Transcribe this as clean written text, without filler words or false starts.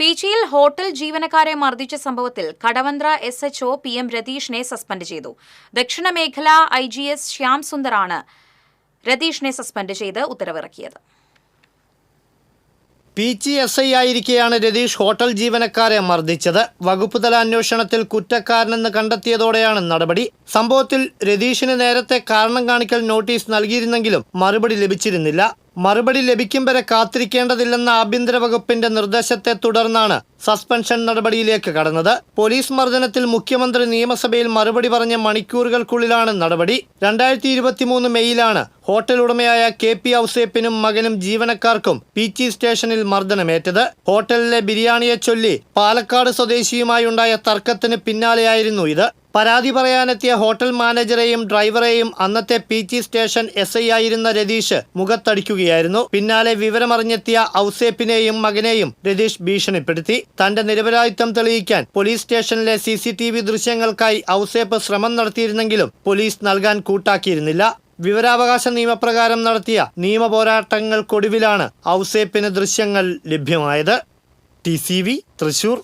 പീച്ചിയിൽ hotel ജീവനക്കാരെ മർദ്ദിച്ച സംഭവത്തിൽ കടവന്ത്ര SHO PM രതീഷിനെ സസ്പെൻഡ് ചെയ്തു. ദക്ഷിണ മേഖല IGS ശ്യാം സുന്ദറാണ് രതീഷിനെ സസ്പെൻഡ് ചെയ്ത് ഉത്തരവിറക്കിയത്. പീച്ചി SI ആയിരിക്കെയാണ് രതീഷ് ഹോട്ടൽ ജീവനക്കാരെ മർദ്ദിച്ചത്. വകുപ്പുതല അന്വേഷണത്തിൽ കുറ്റക്കാരനെന്ന് കണ്ടെത്തിയതോടെയാണ് നടപടി. സംഭവത്തിൽ രതീഷിന് നേരത്തെ കാരണം കാണിക്കൽ നോട്ടീസ് നൽകിയിരുന്നെങ്കിലും മറുപടി ലഭിച്ചിരുന്നില്ല. മറുപടി ലഭിക്കും വരെ കാത്തിരിക്കേണ്ടതില്ലെന്ന ആഭ്യന്തര വകുപ്പിന്റെ നിർദ്ദേശത്തെ തുടർന്നാണ് സസ്പെൻഷൻ നടപടിയിലേക്ക് കടന്നത്. പോലീസ് മർദ്ദനത്തിൽ മുഖ്യമന്ത്രി നിയമസഭയിൽ മറുപടി പറഞ്ഞ മണിക്കൂറുകൾക്കുള്ളിലാണ് നടപടി. 2023 മെയ്യിലാണ് ഹോട്ടൽ ഉടമയായ KP ഔസേപ്പിനും മകനും ജീവനക്കാർക്കും പീച്ചി സ്റ്റേഷനിൽ മർദ്ദനമേറ്റത്. ഹോട്ടലിലെ ബിരിയാണിയെ ചൊല്ലി പാലക്കാട് സ്വദേശിയുമായി ഉണ്ടായ തർക്കത്തിന് പിന്നാലെയായിരുന്നു ഇത്. പരാതി പറയാനെത്തിയ ഹോട്ടൽ മാനേജറെയും ഡ്രൈവറെയും അന്നത്തെ പീച്ചി സ്റ്റേഷൻ SI ആയിരുന്ന രതീഷ് മുഖത്തടിക്കുകയായിരുന്നു. പിന്നാലെ വിവരമറിഞ്ഞെത്തിയ ഔസേപ്പിനെയും മകനെയും രതീഷ് ഭീഷണിപ്പെടുത്തി. തന്റെ നിരപരാധിത്വം തെളിയിക്കാൻ പോലീസ് സ്റ്റേഷനിലെ CCTV ദൃശ്യങ്ങൾക്കായി ഔസേപ്പ് ശ്രമം നടത്തിയിരുന്നെങ്കിലും പോലീസ് നൽകാൻ കൂട്ടാക്കിയിരുന്നില്ല. വിവരാവകാശ നിയമപ്രകാരം നടത്തിയ നിയമപോരാട്ടങ്ങൾക്കൊടുവിലാണ് ഔസേപ്പിന് ദൃശ്യങ്ങൾ ലഭ്യമായത്. TCV തൃശൂർ.